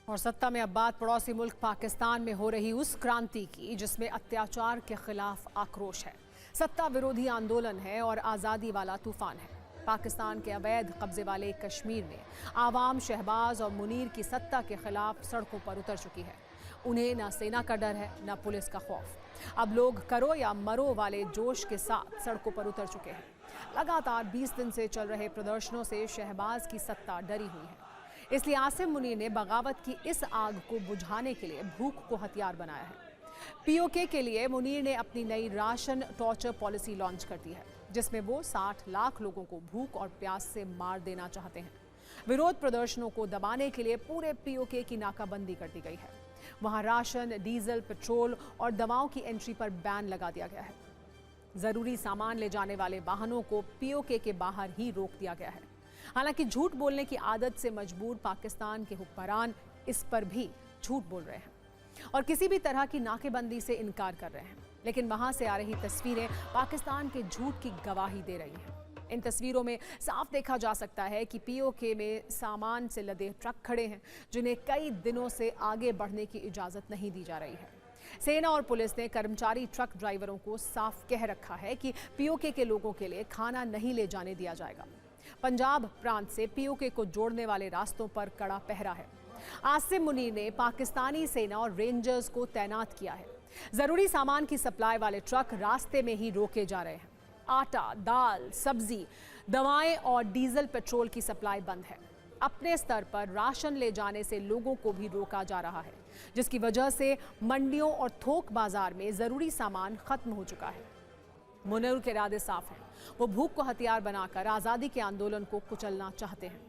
और सत्ता में अब बात पड़ोसी मुल्क पाकिस्तान में हो रही उस क्रांति की जिसमें अत्याचार के खिलाफ आक्रोश है, सत्ता विरोधी आंदोलन है और आज़ादी वाला तूफान है। पाकिस्तान के अवैध कब्जे वाले कश्मीर में आवाम शहबाज और मुनीर की सत्ता के खिलाफ सड़कों पर उतर चुकी है। उन्हें न सेना का डर है न पुलिस का खौफ। अब लोग करो या मरो वाले जोश के साथ सड़कों पर उतर चुके हैं। लगातार 20 दिन से चल रहे प्रदर्शनों से शहबाज की सत्ता डरी हुई है। इसलिए आसिम मुनीर ने बगावत की इस आग को बुझाने के लिए भूख को हथियार बनाया है। पीओके के लिए मुनीर ने अपनी नई राशन टॉर्चर पॉलिसी लॉन्च कर दी है, जिसमें वो 60 लाख लोगों को भूख और प्यास से मार देना चाहते हैं। विरोध प्रदर्शनों को दबाने के लिए पूरे पीओके की नाकाबंदी कर दी गई है। वहां राशन, डीजल, पेट्रोल और दवाओं की एंट्री पर बैन लगा दिया गया है। जरूरी सामान ले जाने वाले वाहनों को पीओके के बाहर ही रोक दिया गया है। हालांकि झूठ बोलने की आदत से मजबूर पाकिस्तान के हुक्मरान इस पर भी झूठ बोल रहे हैं और किसी भी तरह की नाकेबंदी से इनकार कर रहे हैं। लेकिन वहां से आ रही तस्वीरें पाकिस्तान के झूठ की गवाही दे रही हैं। इन तस्वीरों में साफ देखा जा सकता है कि पीओके में सामान से लदे ट्रक खड़े हैं, जिन्हें कई दिनों से आगे बढ़ने की इजाजत नहीं दी जा रही है। सेना और पुलिस ने कर्मचारी ट्रक ड्राइवरों को साफ कह रखा है कि पीओके के लोगों के लिए खाना नहीं ले जाने दिया जाएगा। पंजाब प्रांत से पीओके को जोड़ने वाले रास्तों पर कड़ा पहरा है। आसिम मुनीर ने पाकिस्तानी सेना और रेंजर्स को तैनात किया है। जरूरी सामान की सप्लाई वाले ट्रक रास्ते में ही रोके जा रहे हैं। आटा, दाल, सब्जी, दवाएं और डीजल पेट्रोल की सप्लाई बंद है। अपने स्तर पर राशन ले जाने से लोगों को भी रोका जा रहा है, जिसकी वजह से मंडियों और थोक बाजार में जरूरी सामान खत्म हो चुका है। मुनीर के इरादे साफ हैं। वो भूख को हथियार बनाकर आज़ादी के आंदोलन को कुचलना चाहते हैं।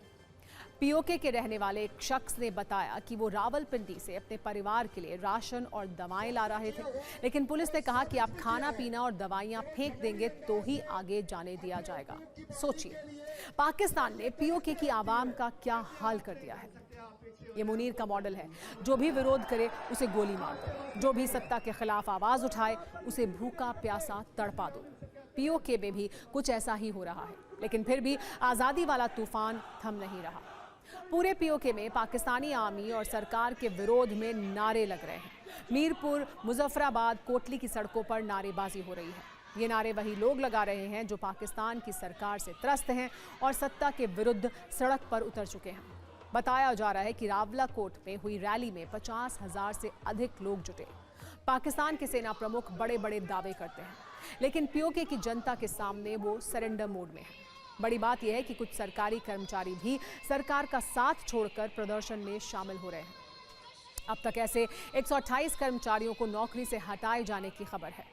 पीओके के रहने वाले एक शख्स ने बताया कि वो रावलपिंडी से अपने परिवार के लिए राशन और दवाएं ला रहे थे, लेकिन पुलिस ने कहा कि आप खाना पीना और दवाइयां फेंक देंगे तो ही आगे जाने दिया जाएगा। सोचिए, पाकिस्तान ने पीओके की आवाम का क्या हाल कर दिया है। ये मुनीर का मॉडल है। जो भी विरोध करे उसे गोली मार दो, जो भी सत्ता के खिलाफ आवाज उठाए उसे भूखा प्यासा तड़पा दो। पीओके में भी कुछ ऐसा ही हो रहा है, लेकिन फिर भी आज़ादी वाला तूफान थम नहीं रहा। पूरे पीओके में पाकिस्तानी आर्मी और सरकार के विरोध में नारे लग रहे हैं। मीरपुर, मुजफ्फराबाद, कोटली की सड़कों पर नारेबाजी हो रही है। ये नारे वही लोग लगा रहे हैं जो पाकिस्तान की सरकार से त्रस्त हैं और सत्ता के विरुद्ध सड़क पर उतर चुके हैं। बताया जा रहा है कि रावलाकोट में हुई रैली में 50,000 से अधिक लोग जुटे। पाकिस्तान के सेना प्रमुख बड़े बड़े दावे करते हैं, लेकिन पीओके की जनता के सामने वो सरेंडर मोड में है। बड़ी बात यह है कि कुछ सरकारी कर्मचारी भी सरकार का साथ छोड़कर प्रदर्शन में शामिल हो रहे हैं। अब तक ऐसे 128 कर्मचारियों को नौकरी से हटाए जाने की खबर है।